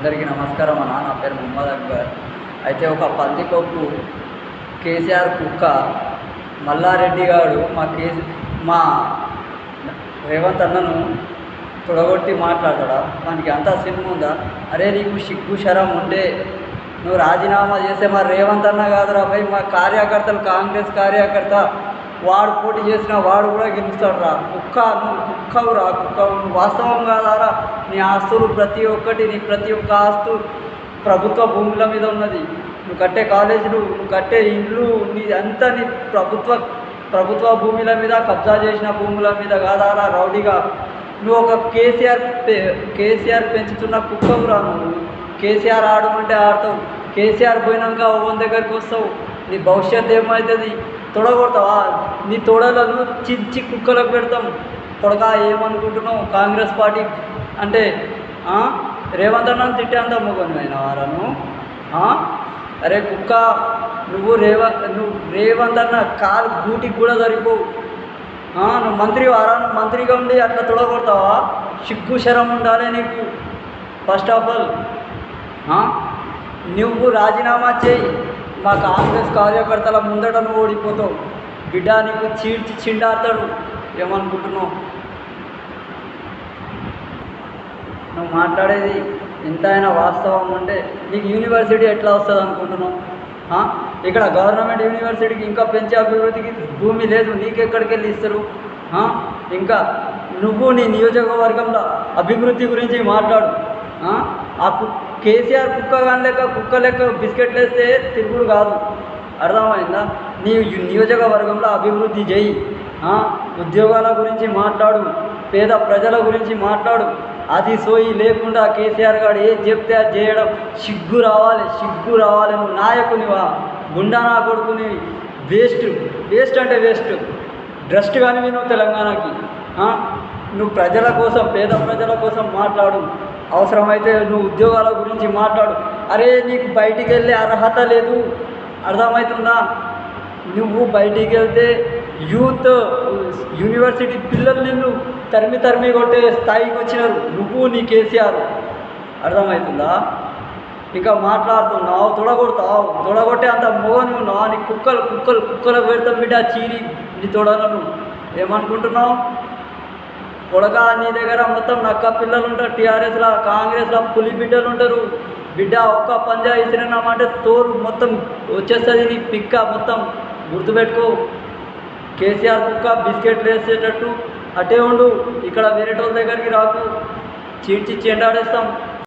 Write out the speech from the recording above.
అందరికీ నమస్కారం అన్న. నా పేరు మొహమ్మద్ అక్బర్. అయితే ఒక పందికొక్కు కేసీఆర్ కుక్క మల్లారెడ్డి గారు మా రేవంత్ అన్నను తొడగొట్టి మాట్లాడతాడా? మనకి అంతా సినిమా ఉందా? అరే నీకు సిగ్గు శరం ఉంటే నువ్వు రాజీనామా చేస్తే మా రేవంత్ అన్న కాదురా భయ్, మా కార్యకర్తలు, కాంగ్రెస్ కార్యకర్త వాడు పోటీ చేసిన వాడు కూడా గెలుస్తాడు రా. నువ్వు కుక్కవురా, కుక్కవు. నువ్వు వాస్తవం కాదారా? నీ ఆస్తులు ప్రతి ఒక్కటి, నీ ప్రతి ఒక్క ఆస్తు ప్రభుత్వ భూముల మీద ఉన్నది. నువ్వు కట్టే కాలేజీలు, నువ్వు కట్టే ఇల్లు, నీ అంతా నీ ప్రభుత్వ భూముల మీద, కబ్జా చేసిన భూముల మీద కాదారా రౌడీగా? నువ్వు ఒక కేసీఆర్ పెంచుతున్న కుక్కవురా నువ్వు. కేసీఆర్ ఆడమంటే ఆడతావు, కేసీఆర్ పోయినాక ఓన్ దగ్గరికి వస్తావు. నీ భవిష్యత్తు ఏమవుతుంది? తొడగొడతావా? నీ తొడలను చించి కుక్కలకు పెడతాం. కొడక ఏమనుకుంటున్నావు? కాంగ్రెస్ పార్టీ అంటే రేవంత్ అన్నను తిట్టే అంత మొగను అయిన వారను. అరే కుక్క, నువ్వు రేవంత్ అన్న కాలు గూటికి కూడా సరిపోవు. నువ్వు మంత్రి వారా? నువ్వు మంత్రిగా ఉండి అట్లా తొడగొడతావా? సిగ్గు శరం ఉండాలి నీకు. ఫస్ట్ ఆఫ్ ఆల్ నువ్వు రాజీనామా చేయి. మా కాంగ్రెస్ కార్యకర్తల ముందట నువ్వు ఓడిపోతావు బిడ్డ. నీకు చీడ్చి చిండాడతాడు. ఏమనుకుంటున్నావు? నువ్వు మాట్లాడేది ఎంతైనా వాస్తవం ఉంటే నీకు యూనివర్సిటీ ఎట్లా వస్తుంది అనుకుంటున్నావు? ఇక్కడ గవర్నమెంట్ యూనివర్సిటీకి ఇంకా పెంచే అభివృద్ధికి భూమి లేదు. నీకెక్కడికి వెళ్ళి ఇస్తారు? ఇంకా నువ్వు నీ నియోజకవర్గంలో అభివృద్ధి గురించి మాట్లాడు. ఆ కేసీఆర్ కుక్క లెక్క బిస్కెట్లు వేస్తే తిరుగుడు కాదు. అర్థమైందా? నీ నియోజకవర్గంలో అభివృద్ధి చేయి. ఉద్యోగాల గురించి మాట్లాడు, పేద ప్రజల గురించి మాట్లాడు. అది సోయి లేకుండా కేసీఆర్ గారు ఏది చెప్తే అది చేయడం సిగ్గు రావాలి. నువ్వు నాయకునివా? గుండా నా కొడుకునివి. వేస్ట్ అంటే వేస్ట్. డ్రస్ట్ కానివి నువ్వు తెలంగాణకి. నువ్వు ప్రజల కోసం, పేద ప్రజల కోసం మాట్లాడు. అవసరమైతే నువ్వు ఉద్యోగాల గురించి మాట్లాడు. అరే నీకు బయటికి వెళ్ళే అర్హత లేదు. అర్థమవుతుందా? నువ్వు బయటికి వెళ్తే యూనివర్సిటీ పిల్లలు నిన్ను తరిమి కొట్టే స్థాయికి వచ్చినారు. నువ్వు నీ కేసీఆర్. అర్థమవుతుందా? ఇంకా మాట్లాడుతున్నావు, తొడగొట్టే అంత మోగని ఉన్నావు. నీ కుక్కలకు పెడతాం బిడ్డ చీరి నీ తొడలను. ఏమనుకుంటున్నావు? కొడక నీ దగ్గర మొత్తం నక్క పిల్లలు ఉంటారు. టీఆర్ఎస్లో, కాంగ్రెస్లో పులి బిడ్డలు ఉంటారు. బిడ్డ ఒక్క పంజా ఇసిరినామంటే తోలు మొత్తం వచ్చేస్తుంది నీ పిక్క మొత్తం. గుర్తుపెట్టుకో. కేసీఆర్ కుక్క బిస్కెట్లు వేసేటట్టు అటే ఉండు. ఇక్కడ వేరేటోళ్ళ దగ్గరికి రాకు. చీడ్చి చెండాడేస్తాం.